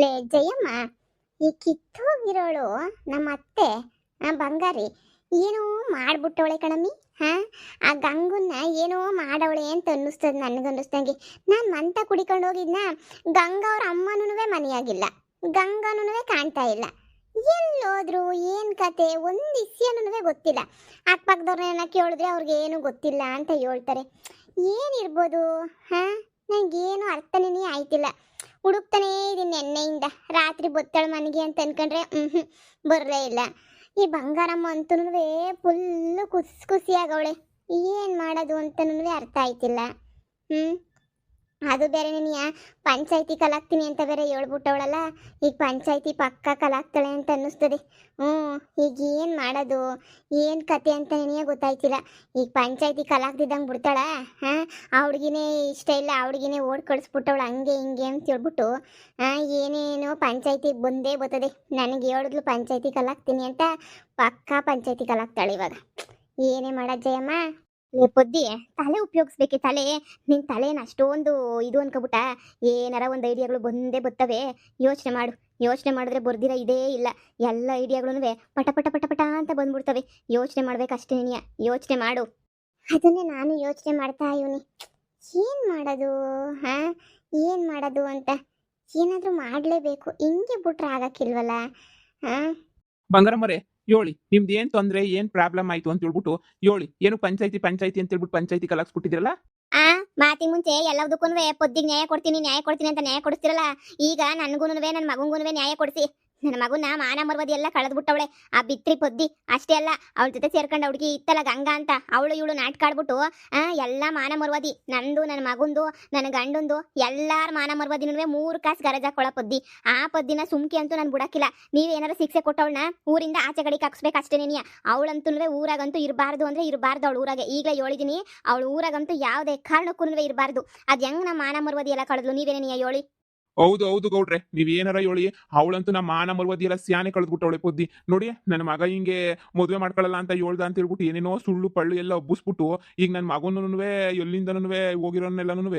ಲೇ ಜಯಮ್ಮ, ಈ ಕಿತ್ತೋಗಿರೋಳು ನಮ್ಮ ಅತ್ತೆ ಬಂಗಾರಿ ಏನೋ ಮಾಡ್ಬಿಟ್ಟವಳೆ ಕಣಮ್ಮಿ. ಹಾ, ಆ ಗಂಗುನ್ನ ಏನೋ ಮಾಡವಳೆ ಅಂತ ಅನ್ನಿಸ್ತದ ನನಗನ್ನಿಸ್ತಂಗೆ. ನಾನು ಮಂತ ಕುಡಿಕೊಂಡು ಹೋಗಿದ್ನ, ಗಂಗಾ ಅವ್ರ ಅಮ್ಮನೂ ಮನೆಯಾಗಿಲ್ಲ, ಗಂಗಾನೂ ಕಾಣ್ತಾ ಇಲ್ಲ. ಎಲ್ಲೋದ್ರು ಏನ್ ಕತೆ ಒಂದು ಇಸ್ಯನೂ ಗೊತ್ತಿಲ್ಲ. ಅಕ್ಕಪಕ್ಕದವ್ರನ್ನ ಕೇಳಿದ್ರೆ ಅವ್ರಿಗೆ ಏನು ಗೊತ್ತಿಲ್ಲ ಅಂತ ಹೇಳ್ತಾರೆ. ಏನಿರ್ಬೋದು? ಹಾ, ನಂಗೇನು ಅರ್ಥನೇ ಆಯ್ತಿಲ್ಲ. ಹುಡುಕ್ತಾನೇ ಇದೀನಿ ನೆನ್ನೆಯಿಂದ. ರಾತ್ರಿ ಬೊತ್ತಳ ಮನೆಗೆ ಅಂತ ಅನ್ಕೊಂಡ್ರೆ ಬರಲೇ ಇಲ್ಲ. ಈ ಬಂಗಾರಮ್ಮ ಅಂತೂ ಫುಲ್ಲು ಖುಷಿಯಾಗವಳೆ. ಏನು ಮಾಡೋದು ಅಂತನೂ ಅರ್ಥ ಆಯ್ತಿಲ್ಲ. ಅದು ಬೇರೆ ನಿನಗೆ ಪಂಚಾಯತಿ ಕಲಾಗ್ತೀನಿ ಅಂತ ಬೇರೆ ಹೇಳ್ಬಿಟ್ಟವಳಲ್ಲ. ಈಗ ಪಂಚಾಯತಿ ಪಕ್ಕ ಕಲಾಗ್ತಾಳೆ ಅಂತ ಅನ್ನಿಸ್ತದೆ. ಈಗ ಏನು ಮಾಡೋದು, ಏನು ಕತೆ ಅಂತ ನಿನಗೆ ಗೊತ್ತಾಯ್ತಿಲ್ಲ. ಈಗ ಪಂಚಾಯತಿ ಕಲಾಗ್ದಿದ್ದಂಗೆ ಬಿಡ್ತಾಳ. ಆ ಹುಡುಗಿನೇ ಇಷ್ಟ ಇಲ್ಲ, ಆ ಹುಡುಗಿನೇ ಓಡ್ ಕಳಿಸ್ಬಿಟ್ಟವಳು ಹಂಗೆ ಹಿಂಗೆ ಅಂತ ಹೇಳ್ಬಿಟ್ಟು ಏನೇನೋ ಪಂಚಾಯತಿಗೆ ಬಂದೇ ಬರ್ತದೆ. ನನಗೆ ಹೇಳಿದ್ಲು ಪಂಚಾಯತಿ ಕಲಾಗ್ತೀನಿ ಅಂತ, ಪಕ್ಕ ಪಂಚಾಯತಿ ಕಲಾಗ್ತಾಳೆ ಇವಾಗ. ಏನೇ ಮಾಡೋದು ಜಯಮ್ಮ? ಪೊದ್ದಿ, ತಲೆ ಉಪಯೋಗಿಸ್ಬೇಕೆ ತಲೆ. ನಿನ್ನ ತಲೆನ ಅಷ್ಟೊಂದು ಇದು ಅನ್ಕೊಬಿಟ್ಟ. ಏನಾರ ಒಂದು ಐಡಿಯಾಗಳು ಬಂದೇ ಬರ್ತವೆ. ಯೋಚನೆ ಮಾಡು. ಯೋಚನೆ ಮಾಡಿದ್ರೆ ಬರ್ದಿರ ಇದೇ ಇಲ್ಲ. ಎಲ್ಲ ಐಡಿಯಾಗಳು ಪಟ ಪಟ ಪಟ ಪಟ ಅಂತ ಬಂದ್ಬಿಡ್ತವೆ. ಯೋಚನೆ ಮಾಡ್ಬೇಕಷ್ಟೇ ನೀನು. ಯೋಚನೆ ಮಾಡು. ಅದನ್ನೇ ನಾನು ಯೋಚನೆ ಮಾಡ್ತಾ ಇವನಿ, ಏನು ಮಾಡೋದು? ಏನು ಮಾಡೋದು ಅಂತ ಏನಾದರೂ ಮಾಡಲೇಬೇಕು. ಹಿಂಗೆ ಬಿಟ್ರೆ ಆಗಕ್ಕಿಲ್ವಲ್ಲ. ಬಂಗಾರಮ್ಮರೇ, ಹೇಳಿ ನಿಮ್ದು ಏನ್ ತೊಂದ್ರೆ, ಏನ್ ಪ್ರಾಬ್ಲಮ್ ಆಯ್ತು ಅಂತ ಹೇಳ್ಬಿಟ್ಟು ಹೇಳಿ. ಏನು ಪಂಚಾಯತಿ ಅಂತ ಹೇಳ್ಬಿಟ್ಟು ಪಂಚಾಯತಿ ಕಲಾಕ್ಸ್ಬಿಟ್ಟಿದ್ರಲ್ಲ. ಮಾತಿ ಮುಂಚೆ ಎಲ್ಲದಕ್ಕೂ ಪೊದ್ದಿಗೆ ನ್ಯಾಯ ಕೊಡ್ತೀನಿ ಅಂತ ನ್ಯಾಯ ಕೊಡಿಸ್ತಿರಲ್ಲ. ಈಗ ನನಗೂನು ನನ್ನ ಮಗಂಗೂ ನ್ಯಾಯ ಕೊಡಿಸಿ. ನನ್ನ ಮಗುನ ಮಾನ ಮರ್ವದಿ ಎಲ್ಲ ಕಳೆದ್ಬಿಟ್ಟವಳೆ ಆ ಬಿತ್ರಿ ಪೊದ್ದಿ. ಅಷ್ಟೇ ಅಲ್ಲ, ಅವಳ ಜೊತೆ ಸೇರ್ಕೊಂಡು ಹುಡುಗಿ ಇತ್ತಲ್ಲ ಗಂಗಾ ಅಂತ, ಅವಳು ಇವಳು ನಾಟಕ ಆಡ್ಬಿಟ್ಟು ಎಲ್ಲ ಮಾನ ಮರ್ವದಿ. ನಂದು, ನನ್ನ ಮಗುಂದು, ನನ್ನ ಗಂಡಂದು, ಎಲ್ಲಾರ ಮಾನ ಮರ್ವದಿನೂ 3 ಕಾಸು ಗರಜಾಕೊಳ್ಳೋ ಪೊದ್ದಿ. ಆ ಪೊದ್ದಿನ ಸುಮ್ಕಿ ಅಂತೂ ನಾನು ಬಿಡಕ್ಕಿಲ್ಲ. ನೀವೇನಾರು ಶಿಕ್ಷೆ ಕೊಟ್ಟವಳನ್ನ ಊರಿಂದ ಆಚೆ ಕಡೆಗೆ ಹಾಕ್ಸ್ಬೇಕಷ್ಟೇ ನೀನಿಯ. ಅವಳಂತೂ ಊರಾಗಂತೂ ಇರಬಾರ್ದು ಅಂದ್ರೆ ಇರಬಾರ್ದು. ಅವಳು ಊರಾಗೆ ಈಗಲೇ ಹೇಳಿದೀನಿ, ಅವಳು ಊರಾಗಂತೂ ಯಾವುದೇ ಕಾರಣಕ್ಕೂ ಇರಬಾರ್ದು. ಅದು ಹೆಂಗ್ ನಮ್ಮ ಮಾನ ಮರ್ವದಿ ಎಲ್ಲ ಕಳೆದ್ಲು ನೀವೇನೇ ನೀ ಹೇಳಿ? ಹೌದು ಗೌಡ್ರೆ, ನೀವ್ ಏನಾರ ಹೇಳಿ. ಅವಳಂತೂ ನಮ್ಮ ಮಾನ ಮರ್ವದಿ ಎಲ್ಲ ಸ್ಯಾನೆ ಕಳೆದ್ಬಿಟ್ಟವಳೆ ಪೊದ್ದಿ. ನೋಡಿ, ನನ್ನ ಮಗ ಹಿಂಗೆ ಮದುವೆ ಮಾಡ್ಕೊಳ್ಳಲ್ಲ ಅಂತ ಹೇಳ್ದ ಅಂತ ಹೇಳ್ಬಿಟ್ಟು ಏನೇನೋ ಸುಳ್ಳು ಪಳ್ಳು ಎಲ್ಲ ಹಬ್ಬಿಸ್ಬಿಟ್ಟು ಈಗ ನನ್ನ ಮಗನೂ ಎಲ್ಲಿಂದನೂ ಹೋಗಿರೋನೆಲ್ಲನೂ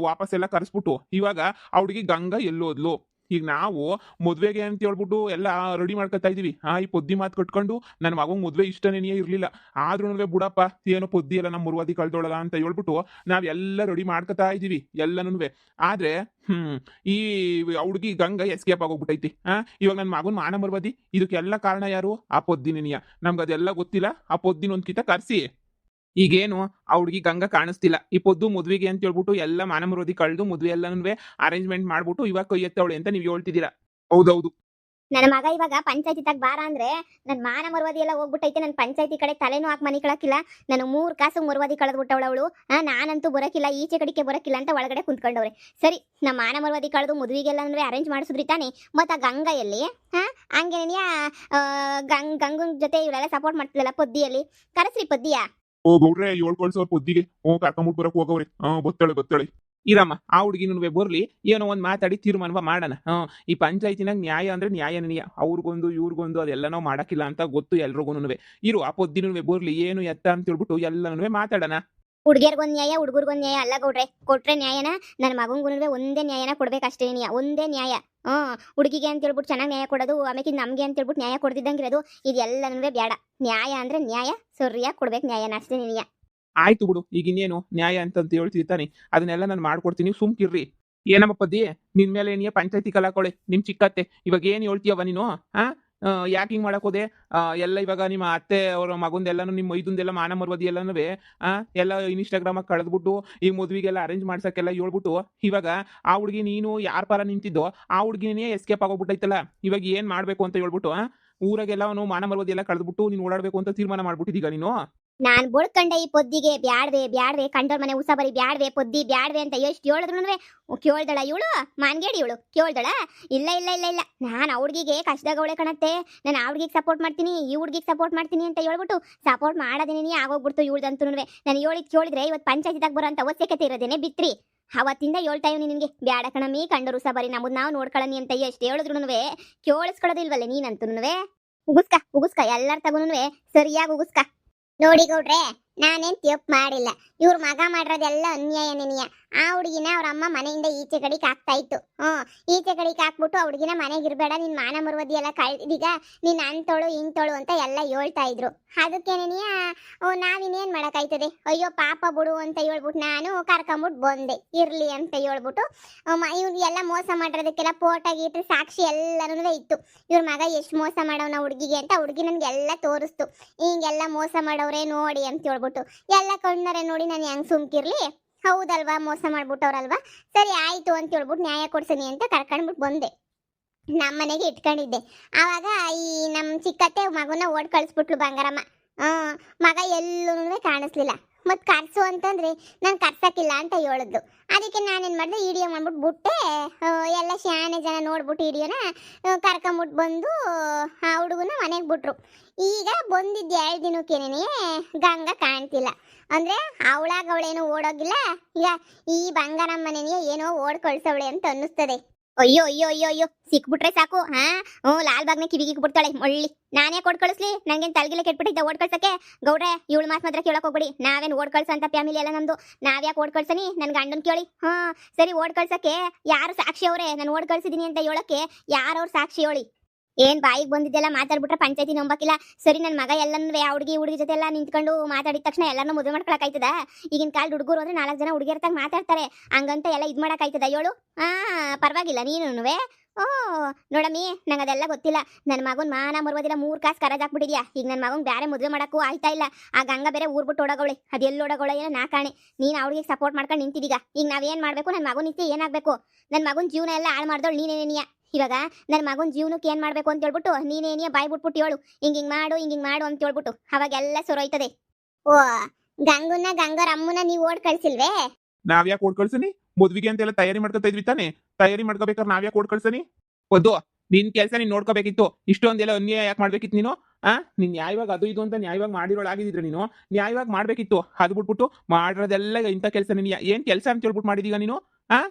ವಾಪಸ್ ಎಲ್ಲ ಕರೆಸ್ಬಿಟ್ಟು ಇವಾಗ ಹುಡುಗಿ ಗಂಗಾ ಎಲ್ಲೋದ್ಲು. ಈಗ ನಾವು ಮದ್ವೆಗೆ ಅಂತ ಹೇಳ್ಬಿಟ್ಟು ಎಲ್ಲ ರೆಡಿ ಮಾಡ್ಕೊತಾ ಇದೀವಿ. ಈ ಪೊದ್ದಿ ಮಾತು ಕಟ್ಕೊಂಡು ನನ್ನ ಮಗಂಗೆ ಮದ್ವೆ ಇಷ್ಟನೇ ಇರ್ಲಿಲ್ಲ. ಆದ್ರೂ ಬಿಡಪ್ಪ, ಏನೋ ಪೊದ್ದಿ ಎಲ್ಲ ನಮ್ಮ ಮುರುವಾದಿ ಕಳ್ದೊಳಲ್ಲ ಅಂತ ಹೇಳ್ಬಿಟ್ಟು ನಾವೆಲ್ಲ ರೆಡಿ ಮಾಡ್ಕೊತಾ ಇದೀವಿ ಎಲ್ಲನೂ. ಆದ್ರೆ ಈ ಹುಡುಗಿ ಗಂಗಾ ಎಸ್ಕೇಪ್ ಆಗೋಗ್ಬಿಟ್ಟೈತಿ. ಇವಾಗ ನನ್ನ ಮಗನ್ ಮಾನ ಮರ್ವಾದಿ. ಇದಕ್ಕೆಲ್ಲ ಕಾರಣ ಯಾರು? ಆ ಪೊದ್ದಿನಿಯ. ನಮ್ಗೆ ಅದೆಲ್ಲ ಗೊತ್ತಿಲ್ಲ. ಆ ಪೊದ್ದಿನ ಒಂದ್ ಕಿತ ಕರ್ಸಿ. ಈಗೇನು ಆ ಹುಡುಗಿ ಗಂಗಾ ಕಾಣಿಸ್ತಿಲ್ಲ. ಈ ಪೊದ್ದು ಮದ್ವೆಗೆ ಅಂತ ಹೇಳ್ಬಿಟ್ಟು ಎಲ್ಲ ಮಾನ ಮರ್ವಾದಿ ಕಳೆದು ಮದ್ವೆ ಎಲ್ಲನೂ ಅರೇಂಜ್ಮೆಂಟ್ ಮಾಡ್ಬಿಟ್ಟು ಇವಾಗ ಕೊಯ್ಯತ್ತವಳೆ ಅಂತ ನೀವು ಹೇಳ್ತಿದ್ದೀರಾ. ಹೌದೌದು. ನನ್ನ ಮಗ ಇವಾಗ ಪಂಚಾಯತಿ ತಗ ಬಾರ ಅಂದ್ರೆ ನನ್ನ ಮಾನ ಮರ್ವಾದಿ ಎಲ್ಲ ಹೋಗ್ಬಿಟ್ಟೈತೆ. ನನ್ನ ಪಂಚಾಯತಿ ಕಡೆ ತಲೆನೂ ಹಾಕಿ ಮನೆ ಕಳಕಿಲ್ಲ. ನಾನು 3 ಕಾಸು ಮರ್ವಾದಿ ಕಳೆದ್ಬಿಟ್ಟವಳು ಅವಳು. ನಾನಂತೂ ಬರಕಿಲ್ಲ, ಈಚೆ ಕಡೆಗೆ ಬರಕಿಲ್ಲ ಅಂತ ಒಳಗಡೆ ಕುಂತ್ಕೊಂಡವ್ರೆ. ಸರಿ, ನಮ್ಮ ಮಾನ ಮರ್ವಾದಿ ಕಳೆದು ಮದುವೆಗೆಲ್ಲ ಅರೇಂಜ್ ಮಾಡಿಸಿದ್ರಿ ತಾನೆ. ಮತ್ತೆ ಆ ಗಂಗಾ ಎಲ್ಲಿ? ಹಂಗೇನಿಯ ಗಂಗನ್ ಜೊತೆ ಇವರೆಲ್ಲ ಸಪೋರ್ಟ್ ಮಾಡ್ತಿಲ್ಲ ಪೊದ್ದಿಯಲ್ಲಿ. ಕರೆಸ್ರಿ ಪೊದ್ದಿಯ. ಗೌಡ್ರೆ, 7 ಕಳ್ಸೋರ್ ಪೊದ್ದಿಗೆ ಕರ್ಕೊಂಬಿಟ್ಟು ಬರಕ್ ಹೋಗವ್ರೆ. ಬತ್ತಾಳೆ ಇರಮ್ಮ. ಆ ಹುಡುಗಿನೂ ಬರ್ಲಿ, ಏನೋ ಒಂದ್ ಮಾತಾಡಿ ತೀರ್ಮಾನ ಮಾಡೋಣ. ಈ ಪಂಚಾಯತಿನಾಗ ನ್ಯಾಯ ಅಂದ್ರೆ ನ್ಯಾಯ. ಅವ್ರಿಗೊಂದು ಇವ್ರಿಗೊಂದು ಅದೆಲ್ಲ ನಾವು ಮಾಡಕ್ಕಿಲ್ಲ ಅಂತ ಗೊತ್ತು ಎಲ್ರಿಗೂ. ಇರು, ಆ ಪೊದ್ದಿನೂ ಬರ್ಲಿ, ಏನು ಎತ್ತ ಅಂತ ಹೇಳ್ಬಿಟ್ಟು ಎಲ್ಲನೂ ಮಾತಾಡೋಣ. ಹುಡುಗಿಯರ್ಗೊಂದ್ ನ್ಯಾಯ, ಹುಡುಗರ್ಗೊಂದ್ ನ್ಯಾಯ ಅಲ್ಲ ಗೌಡ್ರೆ. ಕೊಟ್ರೆ ನ್ಯಾಯನ ನನ್ನ ಮಗಂಗೂ ಒಂದೇ ನ್ಯಾಯನ ಕೊಡ್ಬೇಕಷ್ಟೇ. ಒಂದೇ ನ್ಯಾಯ. ಹುಡುಗಿಗೆ ಅಂತ ಹೇಳ್ಬಿಟ್ಟು ಚೆನ್ನಾಗಿ ನ್ಯಾಯ ಕೊಡೋದು, ಆಮೇಲೆ ನಮ್ಗೆ ಅಂತ ಹೇಳ್ಬಿಟ್ಟು ನ್ಯಾಯ ಕೊಡ್ದಿದ್ದಂಗಿರೋದು, ಇದೆಲ್ಲನೂ ಬೇಡ. ನ್ಯಾಯ ಅಂದ್ರೆ ನ್ಯಾಯ, ಸರಿಯಾಗಿ ಕೊಡ್ಬೇಕು ನ್ಯಾಯನ ಅಷ್ಟೇ ನಿನಗೆ. ಆಯ್ತು ಬಿಡು, ಈಗ ಇನ್ನೇನು ನ್ಯಾಯ ಅಂತ ಹೇಳ್ತಿರ್ತಾನೆ, ಅದನ್ನೆಲ್ಲ ನಾನು ಮಾಡ್ಕೊಡ್ತೀನಿ, ಸುಮ್ಕಿರ್ರಿ. ಏನಮ್ಮ ಪದ್ದಿ, ನಿನ್ ಮೇಲೆ ಏನಿಯ ಪಂಚಾಯತಿ ಕಲಾಕೊಳೆ ನಿಮ್ ಚಿಕ್ಕತ್ತೆ. ಇವಾಗ ಏನ್ ಹೇಳ್ತೀಯವ ನೀನು? ಯಾಕೆ ಹಿಂಗ್ ಮಾಡಕ್ ಹೋದೆ? ಎಲ್ಲ ಇವಾಗ ನಿಮ್ಮ ಅತ್ತೆ ಅವ್ರ ಮಗುಂದೆಲ್ಲಾನು, ನಿಮ್ಮ ಮೈದುಂದೆಲ್ಲ ಮಾನ ಮರ್ವದಿ ಎಲ್ಲನೂ ಎಲ್ಲ ಇನ್ಸ್ಟಾಗ್ರಾಮಾಗ ಕಳೆದ್ಬಿಟ್ಟು ಈ ಮದ್ವಿಗೆಲ್ಲ ಅರೇಂಜ್ ಮಾಡ್ಸಕ್ಕೆಲ್ಲ ಹೇಳ್ಬಿಟ್ಟು ಇವಾಗ ಆ ಹುಡುಗಿ ನೀನು ಯಾರ ಪರ ನಿಂತಿದ್ದೋ ಆ ಹುಡುಗಿನೇ ಎಸ್ಕೇಪ್ ಆಗೋಗ್ಬಿಟ್ಟೈತಲ್ಲ. ಇವಾಗ ಏನ್ ಮಾಡ್ಬೇಕು ಅಂತ ಹೇಳ್ಬಿಟ್ಟು ಊರಾಗೆಲ್ಲ ಮಾನ ಮರ್ವದಿ ಎಲ್ಲ ಕಳೆದ್ಬಿಟ್ಟು ನೀನು ಓಡಾಡ್ಬೇಕು ಅಂತ ತೀರ್ಮಾನ ಮಾಡ್ಬಿಟ್ಟಿದೀಗ ನೀನು. ನಾನ್ ಬುಡ್ಕಂಡೆ ಈ ಪೊದ್ದಿಗೆ ಬ್ಯಾಡ್ವೆ ಕಂಡೋರ್ ಮನೆ ಉಸಾಬರಿ ಬ್ಯಾಡ್ವೆ ಪೊದ್ದಿ ಬ್ಯಾಡ್ವೆ ಅಂತ ಎಷ್ಟು ಹೇಳಿದ್ರು ಕೇಳ್ದಳ ಇವಳು? ಮಾನ್ಗೇಡಿ ಇವಳು ಕೇಳ್ದಳ? ಇಲ್ಲ ಇಲ್ಲ ಇಲ್ಲ ಇಲ್ಲ, ನಾನು ಆ ಹುಡ್ಗಿಗೆ ಕಷ್ಟದಾಗ ಅವಳೆ ಕಣತ್ತೆ. ನಾನು ಆ ಹುಡ್ಗಿಗೆ ಸಪೋರ್ಟ್ ಮಾಡ್ತೀನಿ, ಈ ಹುಡ್ಗಿಗೆ ಸಪೋರ್ಟ್ ಮಾಡ್ತೀನಿ ಅಂತ ಹೇಳ್ಬಿಟ್ಟು ಸಪೋರ್ಟ್ ಮಾಡೋದೇನೇ ಆಗೋಗ್ಬಿಡ್ತು ಇವಳ್ದಂತೂ. ನಾನು ಕೇಳಿದ್ರೆ ಇವತ್ತು ಪಂಚಾಯತಿದಾಗ ಬರೋ ಅಂತ ಅವಶ್ಯಕತೆ ಇರೋದೇನೆ ಬಿತ್ರಿ. ಅವತ್ತಿಂದ ಹೇಳ್ತಾ ಇವ್ನಿ ನಿನ್ಗೆ, ಬ್ಯಾಡ ಕಣಮಿ ಕಂಡೋರು ಉಸಾಬರಿ ನಮ್ಮದು ನಾವು ನೋಡ್ಕೊಳ್ಳಿ ಅಂತ ಎಷ್ಟು ಹೇಳಿದ್ರು ಕೇಳಿಸ್ಕೊಳ್ಳೋದಿಲ್ವಲ್ಲ ನೀನಂತೂ. ಉಗುಸ್ಕ ಎಲ್ಲರ ತಗೊಂಡು ಸರಿಯಾಗಿ ಉಗುಸ್ಕ. ನೋಡಿ ಗೌಡ್ರೆ, ನಾನೇನ್ ತಪ್ಪು ಮಾಡಿಲ್ಲ. ಇವ್ರ ಮಗ ಮಾಡಿರೋದೆಲ್ಲ ಅನ್ಯಾಯ ನೆನೆಯ. ಆ ಹುಡುಗಿನ ಅವ್ರ ಅಮ್ಮ ಮನೆಯಿಂದ ಈಚೆ ಕಡೆಗೆ ಹಾಕ್ತಾ ಇತ್ತು. ಈಚೆ ಕಡೆಗೆ ಹಾಕ್ಬಿಟ್ಟು ಆ ಹುಡುಗಿನ ಮನೆಗೆ ಇರಬೇಡ, ನಿನ್ ಮಾನ ಮರುವದಿ ಎಲ್ಲ ಕಳ್ದೀಗ, ನೀನ್ ಅಂತೋಳು ಇಂತೋಳು ಅಂತ ಎಲ್ಲ ಹೇಳ್ತಾ ಇದ್ರು. ಅದಕ್ಕೇನೆನಿಯ ನಾವಿನ್ನೇನ್ ಮಾಡಕ್ಕಾಯ್ತದೆ, ಅಯ್ಯೋ ಪಾಪ ಬಿಡು ಅಂತ ಹೇಳ್ಬಿಟ್ಟು ನಾನು ಕರ್ಕೊಂಬಿಟ್ಟು ಬಂದೆ, ಇರ್ಲಿ ಅಂತ ಹೇಳ್ಬಿಟ್ಟು. ಇವ್ರು ಎಲ್ಲ ಮೋಸ ಮಾಡಿರೋದಕ್ಕೆಲ್ಲ ಫೋಟೋ ಗೀಟ್ರಿ ಸಾಕ್ಷಿ ಎಲ್ಲನೂ ಇತ್ತು. ಇವ್ರ ಮಗ ಎಷ್ಟು ಮೋಸ ಮಾಡವನ ಹುಡುಗಿಗೆ ಅಂತ ಹುಡುಗಿ ನನ್ಗೆಲ್ಲ ತೋರಿಸ್ತು. ಹಿಂಗೆಲ್ಲ ಮೋಸ ಮಾಡವ್ರೆ ನೋಡಿ ಅಂತ ಹೇಳ್ಬಿಟ್ಟು ಎಲ್ಲ ಕಣ್ಣರೆ ನೋಡಿ ನಾನು ಹೆಂಗ್ ಸುಮ್ಕಿರ್ಲಿ, ಹೌದಲ್ವಾ ಮೋಸ ಮಾಡ್ಬಿಟ್ಟವ್ರಲ್ವಾ, ಸರಿ ಆಯ್ತು ಅಂತ ಹೇಳ್ಬಿಟ್ಟು ನ್ಯಾಯ ಕೊಡ್ಸನಿ ಅಂತ ಕರ್ಕೊಂಡ್ಬಿಟ್ಟು ಬಂದೆ. ನಮ್ಮ ಮನೆಗೆ ಇಟ್ಕೊಂಡಿದ್ದೆ. ಆವಾಗ ಈ ನಮ್ಮ ಚಿಕ್ಕತ್ತೆ ಮಗುನ ಓಡ್ ಕಳಿಸ್ಬಿಟ್ಲು ಬಂಗಾರಮ್ಮ. ಮಗ ಎಲ್ಲೂ ಕಾಣಿಸ್ಲಿಲ್ಲ. ಮತ್ತು ಕರ್ಸು ಅಂತಂದ್ರೆ ನಾನು ಕರ್ಸಕ್ಕಿಲ್ಲ ಅಂತ ಹೇಳಿದ್ಲು. ಅದಕ್ಕೆ ನಾನೇನು ಮಾಡಿದೆ, ವಿಡಿಯೋ ಮಾಡ್ಬಿಟ್ಟು ಬಿಟ್ಟೆ. ಎಲ್ಲ ಶಾನೆ ಜನ ನೋಡ್ಬಿಟ್ಟು ವಿಡಿಯೋನ ಕರ್ಕೊಂಬಿಟ್ಟು ಬಂದು ಆ ಹುಡುಗನ ಮನೆಗೆ ಬಿಟ್ರು. ಈಗ ಬಂದಿದ್ದು 2 ದಿನಕ್ಕೇನೆ ಗಂಗಾ ಕಾಣ್ತಿಲ್ಲ. ಅಂದ್ರೆ ಅವಳೇನೋ ಓಡೋಗಿಲ್ಲ, ಈಗ ಈ ಬಂಗಾರಮ್ಮನೇನೆ ಏನೋ ಓಡ್ ಕಳ್ಸವಳೆ ಅಂತ ಅನ್ನಿಸ್ತದೆ. ಅಯ್ಯೋ ಅಯ್ಯೋ ಅಯ್ಯೋ ಅಯ್ಯೋ, ಸಿಕ್ಬಿಟ್ರೆ ಸಾಕು. ಲಾಲ್ ಬಾಗ್ನ ಕಿವಿಗೆ ಬಿಡ್ತಾಳೆ ಮೊಳ್ಳಿ. ನಾನೇ ಕೊಡ್ ಕಳಿಸ್ಲಿ, ನಂಗೇನು ತಲೆಗಿಲ್ಲ ಕೆಟ್ಬಿಟ್ಟಿದ್ದ ಓಡ್ ಕಳ್ಸಕ್ಕೆ. ಗೌಡ್ರೆ ಇವಳು ಮಾತು ಮಾತ್ರ ಕೇಳಕ್ ಹೋಗ್ಬಿಡಿ, ನಾವೇನು ಓಡ್ ಕಳ್ಸಂತ ಫ್ಯಾಮಿಲಿ ಎಲ್ಲ ನಮ್ದು. ನಾವ್ಯಾಕೆ ಓಡ್ ಕಳ್ಸನಿ, ನನ್ ಗಂಡನ್ ಕೇಳಿ. ಸರಿ, ಓಡ್ ಕಳ್ಸಕ್ಕೆ ಯಾರು ಸಾಕ್ಷಿ ಅವ್ರೆ, ನಾನು ಓಡ್ ಕಳ್ಸಿದೀನಿ ಅಂತ ಹೇಳಕ್ಕೆ ಯಾರವ್ರ ಸಾಕ್ಷಿ ಹೇಳಿ. ಏನ್ ಬಾಯಿಗೆ ಬಂದಿದ್ದೆಲ್ಲ ಮಾತಾಡ್ಬಿಟ್ರೆ ಪಂಚಾಯತಿ ನಂಬಕಿಲ್ಲ. ಸರಿ, ನನ್ನ ಮಗ ಎಲ್ಲನೂ ಆ ಹುಡುಗಿ ಜೊತೆ ಎಲ್ಲ ನಿಂತ್ಕೊಂಡು ಮಾತಾಡಿದ ತಕ್ಷಣ ಎಲ್ಲಾನು ಮದುವೆ ಮಾಡ್ಕೊಳಕಾಯ್ತದ? ಈಗಿನ ಕಾಲ ಹುಡುಗರು ಅಂದ್ರೆ 4 ಜನ ಹುಡುಗಿಯರ್ತಾಗ ಮಾತಾಡ್ತಾರೆ, ಹಂಗಂತ ಎಲ್ಲ ಇದು ಮಾಡಕ್ಕಾಯ್ತದ ಹೇಳು? ಪರವಾಗಿಲ್ಲ ನೀನುವೆ. ನೋಡಮ್ಮಿ, ನಂಗೆ ಅದೆಲ್ಲ ಗೊತ್ತಿಲ್ಲ. ನನ್ನ ಮಗನ್ ಮಾನ ಮರುವುದಿಲ್ಲ, 3 ಕಾಸು ಕರಾಜ್ ಹಾಕ್ಬಿಟ್ಟಿದ್ಯಾ. ಈಗ ನನ್ನ ಮಗನ್ ಬೇರೆ ಮದುವೆ ಮಾಡಕ್ಕೂ ಆಯ್ತಾ ಇಲ್ಲ. ಆ ಗಂಗಾ ಬೇರೆ ಊರ್ ಬಿಟ್ಟು ಓಡೋಗವಳೆ, ಅದೆಲ್ಲ ಓಡೋಗವಳೆ ಏನೋ ನಾ ಕಾಣೆ. ನೀನು ಅವ್ರಿಗೆ ಸಪೋರ್ಟ್ ಮಾಡ್ಕೊಂಡು ನಿಂತಿದ್ದೀಗ. ಈಗ ನಾವೇನ್ ಮಾಡ್ಬೇಕು, ನನ್ನ ಮಗನ ನಿತ್ಯ ಏನಾಗಬೇಕು? ನನ್ನ ಮಗನ ಜೀವನ ಎಲ್ಲ ಹಾಳು ಮಾಡ್ದವಳು ನೀನೇನಿಯ. ಇವಾಗ ನನ್ನ ಮಗನ ಜೀವನಕ್ಕೆ ಏನ್ ಮಾಡ್ಬೇಕು ಅಂತ ಹೇಳ್ಬಿಟ್ಟು ನೀನೇನಿಯ ಬಾಯ್ ಬಿಟ್ಬಿಟ್ಟು ಹೇಳು, ಹಿಂಗಿಂಗ್ ಮಾಡು ಅಂತ ಹೇಳ್ಬಿಟ್ಟು. ಅವಾಗೆಲ್ಲ ಸೊರೋಯ್ತದೆ. ಓ, ಗಂಗರ ಅಮ್ಮನ ನೀವು ಓಡ್ ಕಳ್ಸಿಲ್ವೇ? ನಾವ್ಯಾಕೆ ಓಡ್ ಕಳ್ಸನಿ? ಮದ್ವಿಗೆ ಅಂತೆಲ್ಲ ತಯಾರಿ ಮಾಡ್ಕೊತಾ ಇದ್ವಿ ತಾನೆ. ತಯಾರಿ ಮಾಡ್ಕೋಬೇಕಾದ್ರೆ ನಾವ್ಯಾಕೆ ಓಡ್ ಕಳ್ಸನಿ? ಒದ್ದು ನಿನ್ ಕೆಲಸ ನೀನ್ ನೋಡ್ಕೋಬೇಕಿತ್ತು. ಇಷ್ಟೊಂದೆಲ್ಲ ಅನ್ಯಾಯ ಯಾಕೆ ಮಾಡ್ಬೇಕಿತ್ತು ನೀನು? ನೀನ್ ನ್ಯಾಯವಾಗಿ ಅದು ಇದು ಅಂತ ನ್ಯಾಯವಾಗಿ ಮಾಡಿರೋಳಾಗಿದ್ರೆ ನೀನು ನ್ಯಾಯವಾಗಿ ಮಾಡ್ಬೇಕಿತ್ತು. ಅದು ಬಿಟ್ಬಿಟ್ಟು ಮಾಡಿರೋದೆಲ್ಲ ಇಂಥ ಕೆಲಸ. ನೀನು ಏನ್ ಕೆಲಸ ಅಂತ ಹೇಳ್ಬಿಟ್ಟು ಮಾಡಿದೀಗ ನೀನು?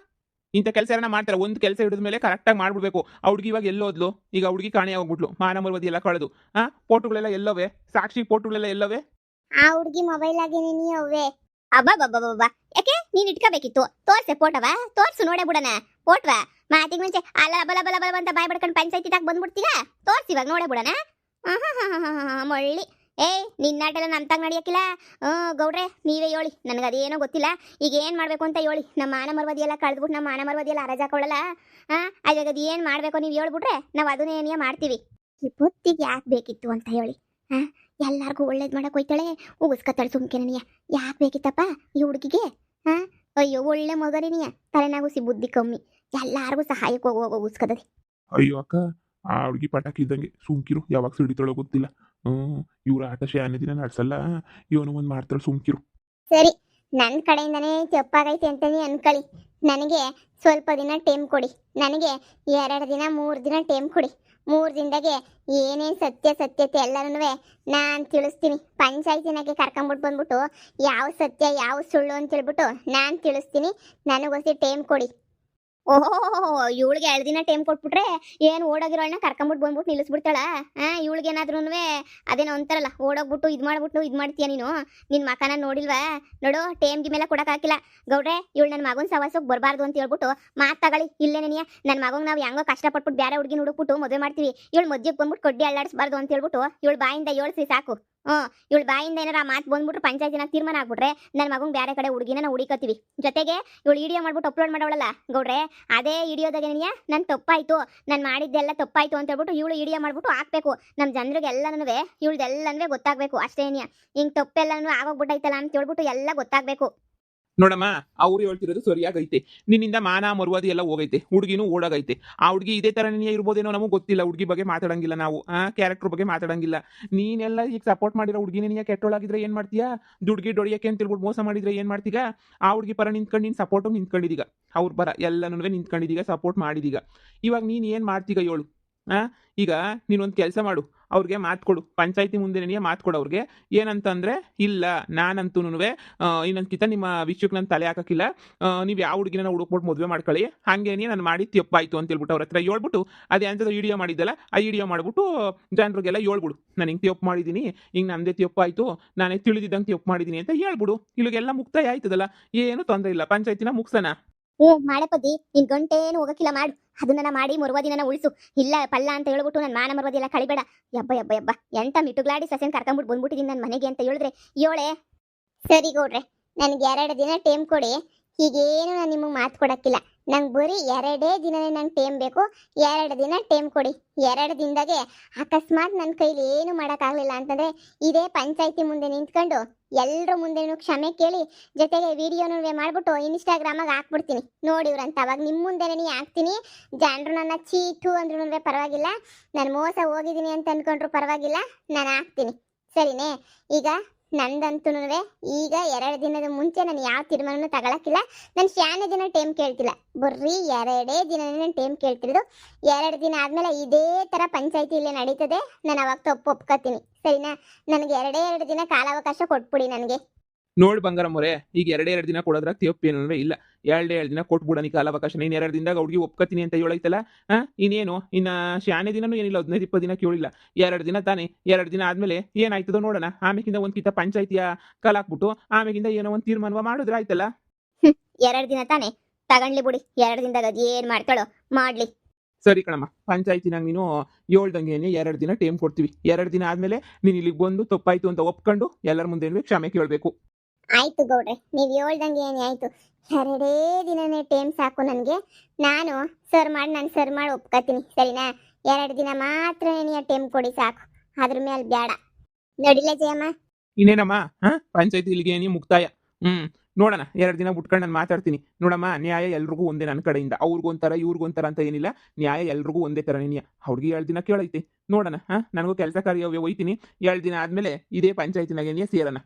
ಇಂಥ ಕೆಲಸ ಏನ ಮಾಡ್ತಾರೆ? ಒಂದು ಕೆಲಸ ಹಿಡಿದ್ಮೇಲೆ ಕರೆಕ್ಟಾಗಿ ಮಾಡ್ಬಿಡ್ಬೇಕು. ಆ ಹುಡುಗಿ ಇವಾಗ ಎಲ್ಲೋದ್ಲು? ಈಗ ಹುಡುಗಿ ಕಾಣೆ ಹೋಗ್ಬಿಟ್ಲು, ಮಾನ ಮರುವದಿ ಎಲ್ಲ ಕಳೆದು. ಫೋಟೋಗಳೆಲ್ಲ ಎಲ್ಲವೇ? ಸಾಕ್ಷಿ ಫೋಟೋಗಳೆಲ್ಲ ಎಲ್ಲವೇ? ಆ ಹುಡುಗಿ ಮೊಬೈಲ್ ಆಗಿ ನೀವೇ ಅಬ್ಬಬ್ಬಬ್ಬಬ್ಬ, ಯಾಕೆ ನೀನ್ ಇಟ್ಕೋಬೇಕಿತ್ತು? ತೋರ್ಸೆ ಫೋಟೋವಾ, ತೋರ್ಸು ನೋಡೇ ಬಿಡಣ ಫೋಟೋವಾ. ಮಾತಿಗೆ ಮುಂಚೆ ಅಲ್ಲ ಬಲ ಬಲ ಬಲ ಅಂತ ಬಾಯ್ ಬಡ್ಕೊಂಡು ಪಂಚಾಯತಿ ತಾಕ ಬಂದ್ಬಿಡ್ತೀಗ. ತೋರ್ಸಿ ಇವಾಗ ನೋಡೇ ಬಿಡಣ. ಮೊಳ್ಳಿ ನಿನ್ನಾಟೆಲ್ಲ ನಮ್ಮ ತಂಗ ನಡೆಯಕ್ಕಿಲ್ಲ. ಗೌಡ್ರೆ ನೀವೇ ಹೇಳಿ, ನನಗೆ ಅದೇನೋ ಗೊತ್ತಿಲ್ಲ. ಈಗ ಏನ್ ಮಾಡ್ಬೇಕು ಅಂತ ಹೇಳಿ. ನಮ್ಮ ಮಾನ ಮರುವದಿ ಎಲ್ಲ ಕಳೆದ್ಬಿಟ್ಟು ನಮ್ಮ ಮಾನ ಮರುವದಿ ಎಲ್ಲ ಹರಾಜ್ ಹಾಕೊಳ್ಳಲ್ಲ. ಅದಾಗ ಅದು ಏನ್ ಮಾಡ್ಬೇಕು ನೀವು ಹೇಳ್ಬಿಟ್ರೆ ನಾವು ಅದನ್ನೇ ಮಾಡ್ತೀವಿ. ಈ ಬುತ್ತಿಗೆ ಯಾಕೆ ಬೇಕಿತ್ತು ಅಂತ ಹೇಳಿ. ಎಲ್ಲಾರ್ಗು ಒಳ್ಳೇದ್ ಮಾಡಕ್ ಹೋಯ್ತಾಳೆ, ಉಗಿಸ್ಕತ್ತಾಳೆ ಸುಮ್ಕೆನಿಯ. ಯಾಕೆ ಬೇಕಿತ್ತಪ್ಪ ಈ ಹುಡುಗಿಗೆ? ಅಯ್ಯೋ ಒಳ್ಳೆ ಮಗರಿನಿಯ, ತಲೆನಾಗುಸಿ ಬುದ್ಧಿ ಕಮ್ಮಿ, ಎಲ್ಲಾರ್ಗು ಸಹಾಯಕ್ಕೆ ಹೋಗುವಾಗ ಉಗಿಸ್ಕತ್ತದೆ. ಅಯ್ಯೋ ಅಕ್ಕ, ಆ ಹುಡುಗಿ ಪಟಾಕಿ ಇದ್ದಂಗೆ, ಸುಮ್ಕಿರು. ಯಾವಾಗ ಸಿಡಿತಾಳೋ ಗೊತ್ತಿಲ್ಲ. ಇವ್ರ ಆಟ ಶಾನೆ ದಿನ ನಡ್ಸಲ್ಲ, ಇವನು ಒಂದ್ ಮಾಡ್ತಾಳೆ, ಸುಮ್ಕಿರು. ಸರಿ, ನನ್ನ ಕಡೆಯಿಂದನೇ ತಪ್ಪಾಗೈತೆ ಅಂತಾನೆ ಅನ್ಕೊಳ್ಳಿ. ನನಗೆ ಸ್ವಲ್ಪ ದಿನ ಟೈಮ್ ಕೊಡಿ. ನನಗೆ 2 ದಿನ 3 ದಿನ ಟೈಮ್ ಕೊಡಿ. 3 ದಿನದಾಗೆ ಏನೇನು ಸತ್ಯತೆ ಎಲ್ಲನೂ ನಾನು ತಿಳಿಸ್ತೀನಿ. ಪಂಚಾಯತಿನಾಗೆ ಕರ್ಕೊಂಬಿಟ್ಟು ಬಂದ್ಬಿಟ್ಟು ಯಾವ ಸತ್ಯ ಯಾವ ಸುಳ್ಳು ಅಂತ ಹೇಳ್ಬಿಟ್ಟು ನಾನು ತಿಳಿಸ್ತೀನಿ. ನನಗೋಸಿ ಟೈಮ್ ಕೊಡಿ. ಓಹೋ, ಇವಳಿಗೆ 2 ದಿನ ಟೈಮ್ ಕೊಟ್ಬಿಟ್ರೆ ಏನು ಓಡೋಗಿರೋಳನ್ನ ಕರ್ಕೊಂಬಿಟ್ಟು ಬಂದ್ಬಿಟ್ಟು ನಿಲ್ಲಿಸ್ಬಿಡ್ತಾಳ? ಇವಳಿಗೆ ಏನಾದ್ರೂ ಅದೇನೋ ಅಂತಾರಲ್ಲ, ಓಡೋಗ್ಬಿಟ್ಟು ಇದು ಮಾಡ್ತೀಯ ನೀನು? ನಿನ್ನ ಮಕನ ನೋಡಿಲ್ವಾ? ನೋಡು, ಟೈಮ್ಗೆ ಮೇಲೆ ಕೊಡೋಕ್ಕಾಗಿಲ್ಲ. ಗೌಡ್ರೆ, ಇವಳು ನನ್ನ ಮಗನ ಸವಾಸಕ್ಕೆ ಬರಬಾರ್ದು ಅಂತ ಹೇಳ್ಬಿಟ್ಟು ಮಾತು ತಗೊಳ್ಳಿ. ಇಲ್ಲೇನೇನಿಯ ನನ್ನ ಮಗಂಗೆ ನಾವು ಹೆಂಗೋ ಕಷ್ಟಪಟ್ಬಿಟ್ಟು ಬೇರೆ ಹುಡುಗಿನ ಹುಡುಕ್ಬಿಟ್ಟು ಮದುವೆ ಮಾಡ್ತೀವಿ. ಇವಳು ಮದ್ಯಕ್ಕೆ ಬಂದ್ಬಿಟ್ಟು ಕಡ್ಡಿ ಅಳ್ಳಾಡಿಸ್ಬಾರ್ದು ಅಂತ ಹೇಳ್ಬಿಟ್ಟು ಇವಳು ಬಾಯಿಂದ ಹೇಳ್ಸಿ ಸಾಕು. ಇವಳು ಬಾಯಿಂದ ಏನಾರ ಆ ಮಾತು ಬಂದ್ಬಿಟ್ರೆ ಪಂಚಾಯತಿನಾಗ ತೀರ್ಮಾನ ಆಗ್ಬಿಟ್ರೆ ನನ್ನ ಮಗಂಗೆ ಬೇರೆ ಕಡೆ ಹುಡುಗಿನ ನಾವು ಹುಡುಕತ್ತೀವಿ. ಜೊತೆಗೆ ಇವಳು ವಿಡಿಯೋ ಮಾಡ್ಬಿಟ್ಟು ಅಪ್ಲೋಡ್ ಮಾಡೋಳಲ್ಲ ಗೌಡ್ರೆ, ಅದೇ ವಿಡಿಯೋದಾಗ ಏನಿಯ ನನ್ನ ತಪ್ಪಾಯ್ತು, ನಾನು ಮಾಡಿದ್ದೆಲ್ಲ ತಪ್ಪಾಯ್ತು ಅಂತ ಹೇಳ್ಬಿಟ್ಟು ಇವಳು ವಿಡಿಯೋ ಮಾಡ್ಬಿಟ್ಟು ಹಾಕ್ಬೇಕು. ನಮ್ಮ ಜನರಿಗೆಲ್ಲನೂ ಇವಳ್ದೆಲ್ಲನೂ ಗೊತ್ತಾಗಬೇಕು ಅಷ್ಟೇ. ಹಿಂಗೆ ತಪ್ಪೆಲ್ಲನೂ ಆಗೋಗ್ಬಿಟ್ಟೈತಲ್ಲ ಅಂತ ಹೇಳ್ಬಿಟ್ಟು ಎಲ್ಲ ಗೊತ್ತಾಗಬೇಕು. ನೋಡಮ್ಮ, ಅವ್ರು ಹೇಳ್ತಿರೋದು ಸರಿಯಾಗೈತೆ. ನಿನ್ನಿಂದ ಮಾನ ಮರುವಾದಿ ಎಲ್ಲ ಹೋಗೈತೆ, ಹುಡುಗಿನೂ ಓಡಾಗೈತೆ. ಆ ಹುಡುಗಿ ಇದೇ ಥರನೇ ಇರ್ಬೋದೇನೋ, ನಮಗೆ ಗೊತ್ತಿಲ್ಲ. ಹುಡುಗಿ ಬಗ್ಗೆ ಮಾತಾಡಂಗಿಲ್ಲ ನಾವು, ಕ್ಯಾರೆಕ್ಟರ್ ಬಗ್ಗೆ ಮಾತಾಡಂಗಿಲ್ಲ. ನೀನೆಲ್ಲ ಈಗ ಸಪೋರ್ಟ್ ಮಾಡಿರೋ ಹುಡುಗಿನೇ ನೀನು ಕೆಟ್ಟೋಳಾಗಿದ್ರೆ ಏನು ಮಾಡ್ತೀಯಾ? ದುಡ್ಗಿ ಡೊಡಿಯಕ್ಕೆ ಅಂತ ಹೇಳ್ಬಿಟ್ಟು ಮೋಸ ಮಾಡಿದ್ರೆ ಏನು ಮಾಡ್ತೀಗ? ಆ ಹುಡುಗಿ ಪರ ನಿಂತ್ಕೊಂಡು ನೀನು ಸಪೋರ್ಟು ನಿಂತ್ಕೊಂಡಿದ್ದೀಗ, ಅವ್ರ ಪರ ಎಲ್ಲನೂ ನಿಂತ್ಕೊಂಡಿದ್ದೀಗ, ಸಪೋರ್ಟ್ ಮಾಡಿದೀಗ. ಇವಾಗ ನೀನು ಏನು ಮಾಡ್ತೀಗ ಹೇಳು? ಈಗ ನೀನೊಂದು ಕೆಲಸ ಮಾಡು, ಅವ್ರಿಗೆ ಮಾತು ಕೊಡು, ಪಂಚಾಯತಿ ಮುಂದೆನೇ ಮಾತು ಕೊಡು ಅವ್ರಿಗೆ. ಏನಂತಂದ್ರೆ, ಇಲ್ಲ ನಾನಂತೂನುವೆ ಇನ್ನೊಂದ್ಕಿತ ನಿಮ್ಮ ವಿಷಯಕ್ಕೆ ನಾನು ತಲೆ ಹಾಕಕ್ಕಿಲ್ಲ, ನೀವು ಯಾವ ಹುಡುಗಿನ ಹುಡುಕ್ಬಿಟ್ಟು ಮದುವೆ ಮಾಡ್ಕೊಳ್ಳಿ, ಹಂಗೇನೆ ನಾನು ಮಾಡಿ ತಪ್ಪಾಯ್ತು ಅಂತ ಹೇಳ್ಬಿಟ್ಟು ಅವ್ರ ಹತ್ರ ಹೇಳ್ಬಿಟ್ಟು, ಅದೇ ಅಂತ ವಿಡಿಯೋ ಮಾಡಿದ್ದಲ್ಲ ಆ ವಿಡಿಯೋ ಮಾಡ್ಬಿಟ್ಟು ಜನರಿಗೆಲ್ಲ ಹೇಳ್ಬಿಡು, ನಾನು ಹಿಂಗೆ ತಪ್ಪು ಮಾಡಿದ್ದೀನಿ, ಹಿಂಗೆ ನಮ್ಮದೇ ತಪ್ಪಾಯ್ತು, ನಾನೇ ತಿಳಿದಿದ್ದಂಗೆ ತಪ್ಪು ಮಾಡಿದ್ದೀನಿ ಅಂತ ಹೇಳ್ಬಿಡು. ಇಲ್ಲಿಗೆಲ್ಲ ಮುಕ್ತಾಯ ಆಯ್ತದಲ್ಲ, ಏನು ತೊಂದರೆ ಇಲ್ಲ, ಪಂಚಾಯತಿನ ಮುಗ್ಸೋಣ. ಮಾಡೆ ಪದ್ದಿ, ನಿನ್ ಗಂಟೇನು ಹೋಗಕ್ಕಿಲ್ಲ ಮಾಡು, ಅದನ್ನ ಮಾಡಿ ಮರುವ ದಿನನ ಉಳಿಸು. ಇಲ್ಲ ಪಲ್ಲ ಅಂತ ಹೇಳ್ಬಿಟ್ಟು ನನ್ನ ಮಾನ ಮರುವದಿ ಎಲ್ಲ ಕಳಿಬೇಡ. ಯಬ್ಬ ಯಬ್ಬ ಯಬ್ಬ, ಎಂತ ಮಿಟುಗ್ಲಾಡಿ ಸಸೆನ್ ಕರ್ಕೊಂಡ್ಬಿಟ್ಟು ಬಂದ್ಬಿಟ್ಟಿದ್ದೀನಿ ನನ್ನ ಮನೆಗೆ ಅಂತ ಹೇಳಿದ್ರೆ ಯೋಳೆ. ಸರಿ ಗೌಡ್ರೆ, ನನ್ಗೆ 2 ದಿನ ಟೈಮ್ ಕೊಡಿ. ಹೀಗೇನು ನಾನು ನಿಮಗೆ ಮಾತು ಕೊಡಕ್ಕಿಲ್ಲ, ನಂಗೆ ಬರೀ 2 ದಿನನೇ ನಂಗೆ ಟೈಮ್ ಬೇಕು. 2 ದಿನ ಟೈಮ್ ಕೊಡಿ. 2 ದಿನದಾಗೆ ಅಕಸ್ಮಾತ್ ನನ್ನ ಕೈಲಿ ಏನು ಮಾಡೋಕ್ಕಾಗಲಿಲ್ಲ ಅಂತಂದ್ರೆ ಇದೇ ಪಂಚಾಯತಿ ಮುಂದೆ ನಿಂತ್ಕೊಂಡು ಎಲ್ಲರ ಮುಂದೆನೂ ಕ್ಷಮೆ ಕೇಳಿ, ಜೊತೆಗೆ ವಿಡಿಯೋನೂ ಮಾಡ್ಬಿಟ್ಟು ಇನ್ಸ್ಟಾಗ್ರಾಮಾಗ ಹಾಕ್ಬಿಡ್ತೀನಿ ನೋಡಿ ಇವ್ರಂತ. ಅವಾಗ ನಿಮ್ಮ ಮುಂದೆನೇ ಹಾಕ್ತೀನಿ. ಜನರು ನನ್ನ ಚೀಟು ಅಂದ್ರೂ ಪರವಾಗಿಲ್ಲ, ನಾನು ಮೋಸ ಹೋಗಿದ್ದೀನಿ ಅಂತ ಅನ್ಕೊಂಡ್ರು ಪರವಾಗಿಲ್ಲ, ನಾನು ಹಾಕ್ತೀನಿ. ಸರಿನೇ? ಈಗ ನಂದಂತೂ ಈಗ 2 ದಿನದ ಮುಂಚೆ ನಾನು ಯಾವ ತೀರ್ಮಾನನೂ ತಗೊಳಕ್ಕಿಲ್ಲ. ನಾನು ಶಾನೆ ದಿನ ಟೈಮ್ ಕೇಳ್ತಿಲ್ಲ, ಬರ್ರಿ 2 ದಿನ ಟೈಮ್ ಕೇಳ್ತಿರೋದು. 2 ದಿನ ಆದ್ಮೇಲೆ ಇದೇ ತರ ಪಂಚಾಯತಿ ಇಲ್ಲೇ ನಡೀತದೆ, ನಾನು ಅವಾಗ ತಪ್ಪು ಒಪ್ಕೋತೀನಿ. ಸರಿನಾ? ನನಗೆ 2 ದಿನ ಕಾಲಾವಕಾಶ ಕೊಟ್ಬಿಡಿ ನನಗೆ. ನೋಡ್ ಬಂಗಾರಮ್ಮವ್ರೆ, ಈಗ 2 ದಿನ ಕೊಡೋದ್ರಾಗ ತಪ್ಪೇನೂ ಇಲ್ಲ. 2 ದಿನ ಕೊಟ್ಬಿಡ ನೀ ಕಾಲಾವಕಾಶ. ನೀನು 2 ದಿನದಾಗ ಹುಡುಗಿ ಒಪ್ಕೋತೀನಿ ಅಂತ ಹೇಳೈತಲ್ಲ, ಇನ್ನೇನು ಇನ್ನ ಶಾನೆ ದಿನನೂ ಏನಿಲ್ಲ, 15-20 ದಿನ ಕೇಳಿಲ್ಲ, 2 ದಿನ ತಾನೇ. 2 ದಿನ ಆದ್ಮೇಲೆ ಏನಾಯ್ತದೋ ನೋಡೋಣ. ಆಮೇಕಿಂದ ಒಂದ್ಕಿತ ಪಂಚಾಯತಿಯ ಕಾಲಾಕ್ಬಿಟ್ಟು ಆಮೇಕಿಂದ ಏನೋ ಒಂದು ತೀರ್ಮಾನ ಮಾಡಿದ್ರೆ ಆಯ್ತಲ್ಲ. 2 ದಿನ ತಾನೇ, ತಗೊಂಡ್ಲಿ ಬಿಡಿ. 2 ದಿನದಾಗ ಅದು ಏನ್ ಮಾಡ್ತಾಳೋ ಮಾಡ್ಲಿ. ಸರಿ ಕಣಮ್ಮ, ಪಂಚಾಯತಿನಾಗ ನೀನು ಹೇಳ್ದಂಗೆ 2 ದಿನ ಟೈಮ್ ಕೊಡ್ತೀವಿ. 2 ದಿನ ಆದ್ಮೇಲೆ ನೀನು ಇಲ್ಲಿಗೆ ಬಂದು ತಪ್ಪಾಯ್ತು ಅಂತ ಒಪ್ಕೊಂಡು ಎಲ್ಲರ ಮುಂದೆ ಕ್ಷಮೆ ಕೇಳಬೇಕು. ಆಯ್ತು ಗೌಡ್ರೆ, ನೀವು ಹೇಳ್ದಂಗೆ ಏನೇ ಆಯ್ತು. 2 ದಿನನೇ ಟೈಮ್ ಸಾಕು ನನಗೆ. ನಾನು ಸರ್ ಮಾಡಿ ಒಪ್ಕೋತೀನಿ. ಸರಿನಾ? 2 ದಿನ ಮಾತ್ರ ನೀನು ಟೈಮ್ ಕೊಡಿ ಸಾಕು, ಅದ್ರ ಮೇಲೆ ಬೇಡ. ನಡಿಲ್ಲ ಜಯಮ್ಮ? ಇನ್ನೇನಮ್ಮ, ಪಂಚಾಯತಿ ಇಲ್ಲಿಗೆ ನೀ ಮುಕ್ತಾಯ. ನೋಡೋಣ, 2 ದಿನ ಬಿಟ್ಕೊಂಡು ನಾನು ಮಾತಾಡ್ತೀನಿ. ನೋಡಮ್ಮ, ನ್ಯಾಯ ಎಲ್ರಿಗೂ ಒಂದೇ ನನ್ನ ಕಡೆಯಿಂದ. ಅವ್ರಿಗೊಂಥರ ಇವ್ರಿಗೊಂಥರ ಅಂತ ಏನಿಲ್ಲ, ನ್ಯಾಯ ಎಲ್ರಿಗೂ ಒಂದೇ ಥರ. ನೀನು ಅವ್ರಿಗೆ 2 ದಿನ ಕೇಳೈತೆ, ನೋಡೋಣ. ನನಗೂ ಕೆಲಸ ಕಾರ್ಯ ಹೋಯ್ತೀನಿ. 2 ದಿನ ಆದ್ಮೇಲೆ ಇದೇ ಪಂಚಾಯತಿನಾಗೆ ಸೇರೋಣ.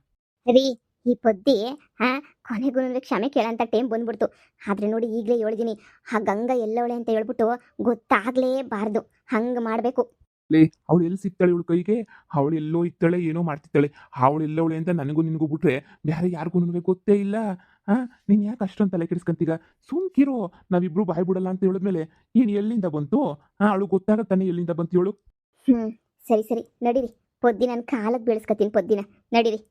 ರೀ, ಈ ಪದ್ದಿ ಕೊನೆಗೂ ಕ್ಷಮೆ ಕೇಳಂತ ಟೈಮ್ ಬಂದ್ಬಿಡ್ತು. ಆದ್ರೆ ನೋಡಿ, ಈಗಲೇ ಹೇಳಿದೀನಿ, ಆ ಗಂಗಾ ಎಲ್ಲವಳೆ ಅಂತ ಹೇಳ್ಬಿಟ್ಟು ಗೊತ್ತಾಗ್ಲೇಬಾರ್ದು. ಹಂಗೆ ಮಾಡಬೇಕು. ಅವಳು ಎಲ್ಲಿ ಸಿಗ್ತಾಳೆ ಇವಳು ಕೈಗೆ? ಅವಳು ಎಲ್ಲೋ ಇತ್ತಾಳೆ, ಏನೋ ಮಾಡ್ತಿದ್ದಾಳೆ. ಅವಳು ಎಲ್ಲವಳೆ ಅಂತ ನನಗೂ ನಿನಗೂ ಬಿಟ್ರೆ ಬೇರೆ ಯಾರಿಗೂ ಗೊತ್ತೇ ಇಲ್ಲ. ನೀನು ಯಾಕೆ ಅಷ್ಟೊಂದು ತಲೆ ಕೆಡಿಸ್ಕೊಂತೀಗ? ಸುಮ್ಕಿರೋ, ನಾವಿಬ್ರು ಬಾಯ್ ಬಿಡಲ್ಲ ಅಂತ ಹೇಳಿದ್ಮೇಲೆ ಏನು ಎಲ್ಲಿಂದ ಬಂತು? ಅವಳು ಗೊತ್ತಾಗತ್ತಾನೆ ಎಲ್ಲಿಂದ ಬಂತು ಹೇಳು. ಸರಿ ನಡೀರಿ, ಪೊದ್ದಿ ನಾನು ಕಾಲಕ್ಕೆ ಬೀಳಿಸ್ಕೊತೀನಿ. ಪೊದ್ದಿನ ನಡೀರಿ.